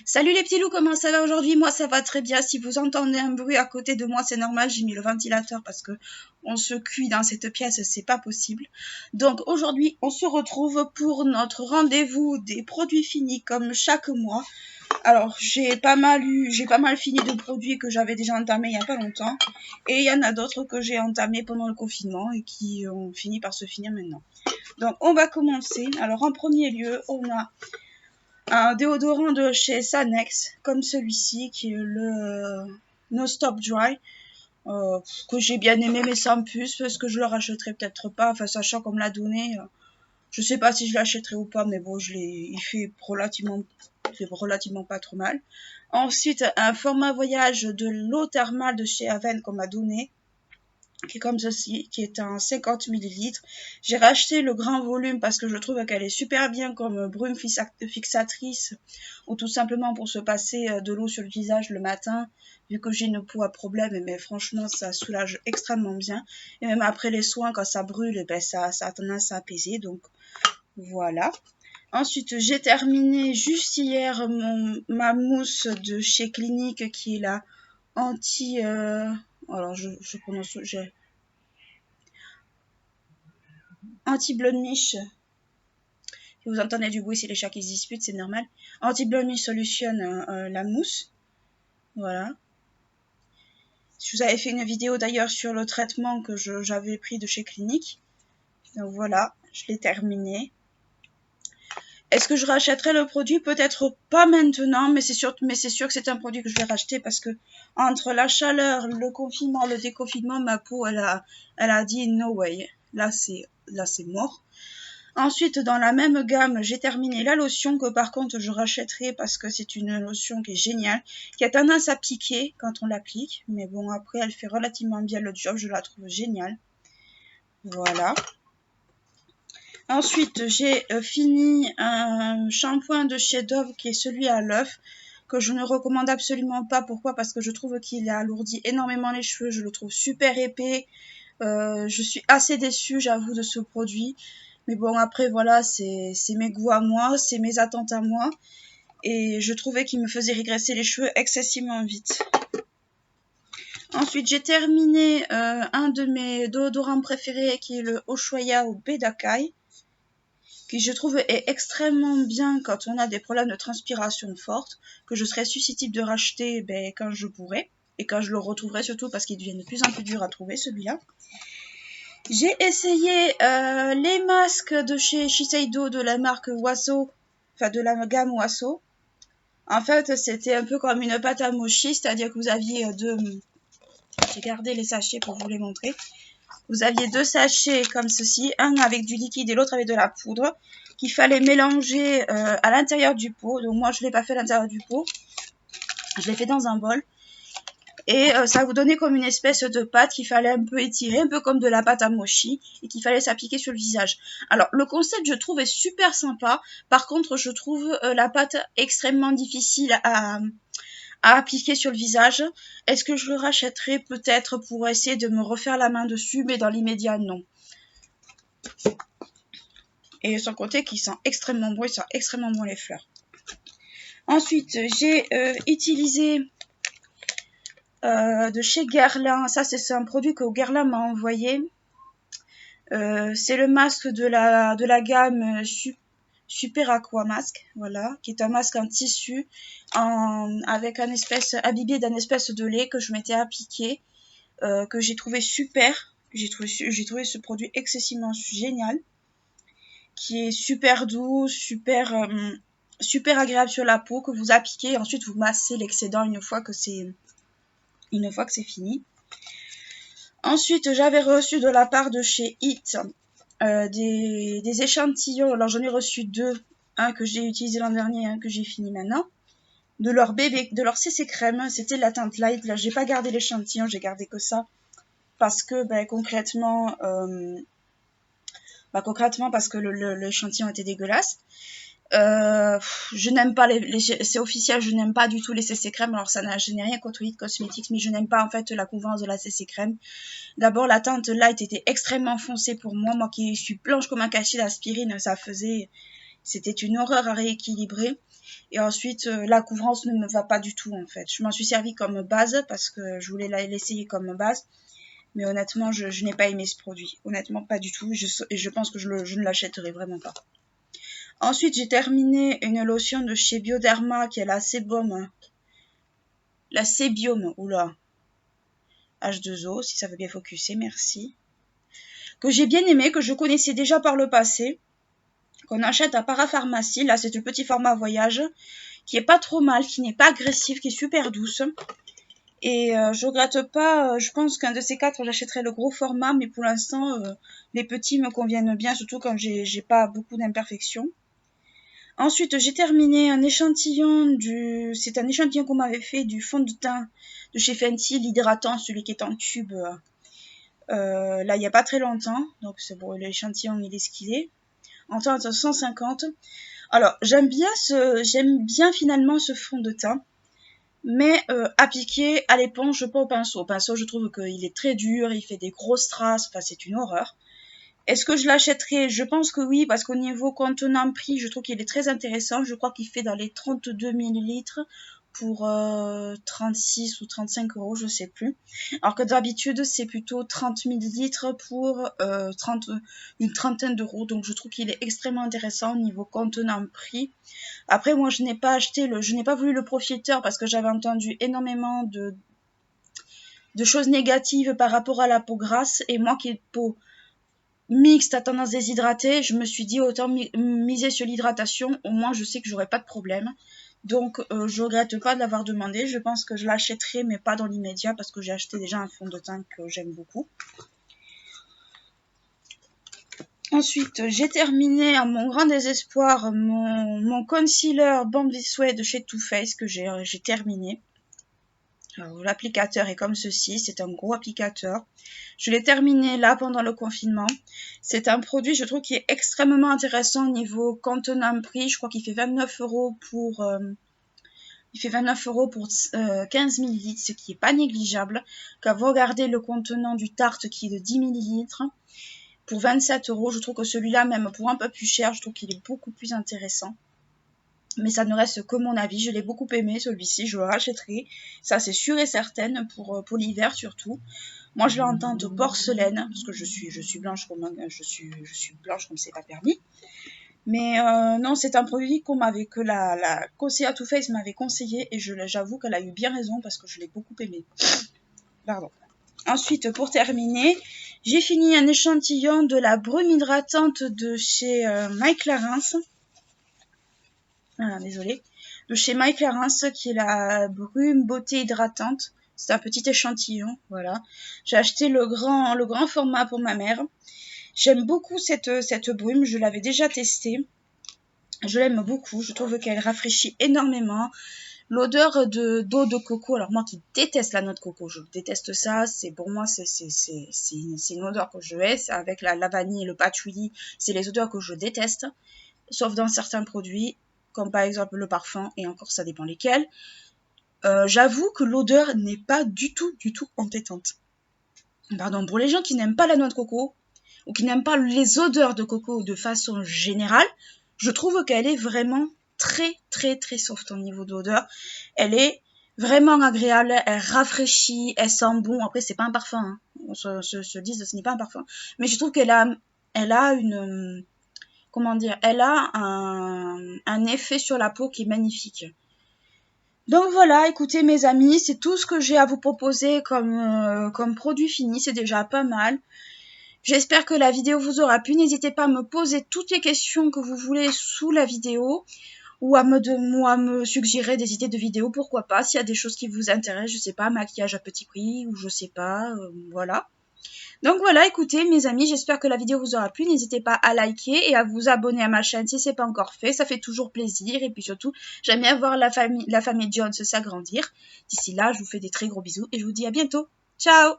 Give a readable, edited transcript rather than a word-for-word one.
Salut les petits loups, comment ça va aujourd'hui? Moi ça va très bien. Si vous entendez un bruit à côté de moi, c'est normal, j'ai mis le ventilateur parce que on se cuit dans cette pièce, c'est pas possible. Donc aujourd'hui, on se retrouve pour notre rendez-vous des produits finis comme chaque mois. Alors, j'ai pas mal fini de produits que j'avais déjà entamés il y a pas longtemps. Et il y en a d'autres que j'ai entamés pendant le confinement et qui ont fini par se finir maintenant. Donc, on va commencer. Alors, en premier lieu, on a un déodorant de chez Sanex, comme celui-ci, qui est le No Stop Dry, que j'ai bien aimé, mais sans plus, parce que je le rachèterai peut-être pas, enfin, sachant qu'on me l'a donné. Je sais pas si je l'achèterai ou pas, mais bon, il fait relativement pas trop mal. Ensuite, un format voyage de l'eau thermale de chez Aven qu'on m'a donné, qui est comme ceci, qui est un 50 ml. J'ai racheté le grand volume parce que je trouve qu'elle est super bien comme brume fixatrice ou tout simplement pour se passer de l'eau sur le visage le matin, vu que j'ai une peau à problème, mais franchement ça soulage extrêmement bien. Et même après les soins, quand ça brûle, ben ça a tendance à apaiser, donc voilà. Ensuite, j'ai terminé juste hier ma mousse de chez Clinique qui est la anti... alors je prononce... Anti-Blemish. Si vous entendez du bruit, c'est les chats qui se disputent, c'est normal. Anti-Blemish Solution, la mousse. Voilà. Je vous avais fait une vidéo d'ailleurs sur le traitement que j'avais pris de chez Clinique. Donc voilà, je l'ai terminé. Est-ce que je rachèterai le produit? Peut-être pas maintenant, mais c'est sûr que c'est un produit que je vais racheter parce que entre la chaleur, le confinement, le déconfinement, ma peau, elle a dit no way. Là, c'est mort. Ensuite, dans la même gamme, j'ai terminé la lotion que par contre je rachèterai parce que c'est une lotion qui est géniale, qui a tendance à piquer quand on l'applique. Mais bon, après, elle fait relativement bien le job, je la trouve géniale. Voilà. Ensuite, j'ai fini un shampoing de chez Dove qui est celui à l'œuf, que je ne recommande absolument pas. Pourquoi? Parce que je trouve qu'il alourdit énormément les cheveux, je le trouve super épais. Je suis assez déçue, j'avoue, de ce produit. Mais bon, après, voilà, c'est mes goûts à moi, c'est mes attentes à moi. Et je trouvais qu'il me faisait régresser les cheveux excessivement vite. Ensuite, j'ai terminé un de mes déodorants préférés qui est le Ushuaïa au Bedakai, qui je trouve est extrêmement bien quand on a des problèmes de transpiration forte, que je serais susceptible de racheter quand je pourrai, et quand je le retrouverai surtout parce qu'il devient de plus en plus dur à trouver celui-là. J'ai essayé les masques de chez Shiseido de la marque Waso, enfin de la gamme Waso. En fait, c'était un peu comme une pâte à mochi, c'est-à-dire que vous aviez deux... J'ai gardé les sachets pour vous les montrer. Vous aviez deux sachets comme ceci, un avec du liquide et l'autre avec de la poudre, qu'il fallait mélanger à l'intérieur du pot. Donc moi, je ne l'ai pas fait à l'intérieur du pot. Je l'ai fait dans un bol. Et ça vous donnait comme une espèce de pâte qu'il fallait un peu étirer, un peu comme de la pâte à mochi, et qu'il fallait s'appliquer sur le visage. Alors, le concept, je trouve, est super sympa. Par contre, je trouve la pâte extrêmement difficile à appliquer sur le visage. Est-ce que je le rachèterai peut-être pour essayer de me refaire la main dessus, mais dans l'immédiat, non. Et sans compter qu'il sent extrêmement bon, il sent extrêmement bon les fleurs. Ensuite, j'ai utilisé de chez Guerlain. Ça, c'est un produit que Guerlain m'a envoyé. C'est le masque de la gamme Super Aqua Mask, voilà, qui est un masque en tissu avec imbibé d'un espèce de lait que je m'étais appliqué, que j'ai trouvé super. J'ai trouvé ce produit excessivement génial, qui est super doux, super agréable sur la peau, que vous appliquez et ensuite vous massez l'excédent une fois que c'est fini. Ensuite, j'avais reçu de la part de chez Hit des échantillons. Alors, j'en ai reçu deux. Un que j'ai utilisé l'an dernier et un que j'ai fini maintenant. De leur CC crème. C'était la teinte light. Là, j'ai pas gardé l'échantillon. J'ai gardé que ça. Parce que, concrètement, parce que l'échantillon était dégueulasse. Je n'aime pas c'est officiel, je n'aime pas du tout les CC crème. Alors je n'ai rien contre Hit Cosmetics, mais je n'aime pas en fait la convenance de la CC crème. D'abord, la teinte light était extrêmement foncée pour moi qui suis blanche comme un cachet d'aspirine, ça faisait C'était une horreur à rééquilibrer. Et ensuite, la couvrance ne me va pas du tout, en fait. Je m'en suis servi comme base parce que je voulais l'essayer comme base. Mais honnêtement, je n'ai pas aimé ce produit. Honnêtement, pas du tout. Et je pense que je ne l'achèterai vraiment pas. Ensuite, j'ai terminé une lotion de chez Bioderma qui est la Sébum. La Sébium, oula. H2O, si ça veut bien focuser, merci. Que j'ai bien aimé, que je connaissais déjà par le passé. Qu'on achète à Parapharmacie. Là, c'est le petit format voyage. Qui est pas trop mal, qui n'est pas agressif, qui est super douce. Et je regrette pas, je pense qu'un de ces quatre, j'achèterai le gros format. Mais pour l'instant, les petits me conviennent bien, surtout quand j'ai pas beaucoup d'imperfections. Ensuite, j'ai terminé un échantillon c'est un échantillon qu'on m'avait fait du fond de teint de chez Fenty, l'hydratant, celui qui est en tube, là, il n'y a pas très longtemps. Donc, c'est bon, l'échantillon, il est ce qu'il est. En teinte 150. Alors, j'aime bien finalement ce fond de teint. Mais appliqué à l'éponge, pas au pinceau. Au pinceau, je trouve qu'il est très dur, il fait des grosses traces, enfin, c'est une horreur. Est-ce que je l'achèterai? Je pense que oui, parce qu'au niveau contenant prix, je trouve qu'il est très intéressant. Je crois qu'il fait dans les 32 ml pour 36 ou 35 €, je sais plus. Alors que d'habitude, c'est plutôt 30 ml pour une trentaine d'euros. Donc je trouve qu'il est extrêmement intéressant au niveau contenant prix. Après, moi, je n'ai pas voulu le profiter parce que j'avais entendu énormément de choses négatives par rapport à la peau grasse. Et moi qui ai peau mixte à tendance déshydratée, je me suis dit autant miser sur l'hydratation, au moins je sais que j'aurai pas de problème. Donc je regrette pas de l'avoir demandé, je pense que je l'achèterai mais pas dans l'immédiat parce que j'ai acheté déjà un fond de teint que j'aime beaucoup. Ensuite, j'ai terminé à mon grand désespoir mon concealer Bomb This Way de chez Too Faced que j'ai terminé. L'applicateur est comme ceci, c'est un gros applicateur. Je l'ai terminé là pendant le confinement. C'est un produit, je trouve, qui est extrêmement intéressant au niveau contenant prix. Je crois qu'il fait 29 € pour 15 ml, ce qui n'est pas négligeable. Quand vous regardez le contenant du Tarte qui est de 10 ml, pour 27 €, je trouve que celui-là, même pour un peu plus cher, je trouve qu'il est beaucoup plus intéressant. Mais ça ne reste que mon avis, je l'ai beaucoup aimé celui-ci, je le rachèterai, ça c'est sûr et certain pour l'hiver surtout. Moi je l'ai en teinte porcelaine parce que je suis blanche comme c'est pas permis. Mais non, c'est un produit que la conseillère Too Faced m'avait conseillé et j'avoue qu'elle a eu bien raison parce que je l'ai beaucoup aimé. Pardon. Ensuite, pour terminer, j'ai fini un échantillon de la brume hydratante de chez My Clarins. Ah, désolée, de chez My Clarins, qui est la brume beauté hydratante. C'est un petit échantillon, voilà. J'ai acheté le grand format pour ma mère. J'aime beaucoup cette brume, je l'avais déjà testée. Je l'aime beaucoup, je trouve qu'elle rafraîchit énormément. L'odeur d'eau de coco, alors moi qui déteste la noix de coco, je déteste ça, pour moi c'est une odeur que je hais, avec la vanille et le patchouli, c'est les odeurs que je déteste, sauf dans certains produits, comme par exemple le parfum, et encore ça dépend lesquels. J'avoue que l'odeur n'est pas du tout entêtante. Pardon, pour les gens qui n'aiment pas la noix de coco, ou qui n'aiment pas les odeurs de coco de façon générale, je trouve qu'elle est vraiment très soft au niveau d'odeur. Elle est vraiment agréable, elle rafraîchit, elle sent bon. Après, c'est pas un parfum, hein. On se dit, ce n'est pas un parfum. Mais je trouve qu'elle a une... Comment dire, elle a un effet sur la peau qui est magnifique. Donc voilà, écoutez mes amis, c'est tout ce que j'ai à vous proposer comme produit fini, c'est déjà pas mal. J'espère que la vidéo vous aura plu, n'hésitez pas à me poser toutes les questions que vous voulez sous la vidéo ou à me suggérer des idées de vidéos, pourquoi pas, s'il y a des choses qui vous intéressent, je sais pas, maquillage à petit prix ou je sais pas, voilà. Donc voilà, écoutez mes amis, j'espère que la vidéo vous aura plu, n'hésitez pas à liker et à vous abonner à ma chaîne si ce n'est pas encore fait, ça fait toujours plaisir et puis surtout, j'aime bien voir la famille Jones s'agrandir. D'ici là, je vous fais des très gros bisous et je vous dis à bientôt. Ciao!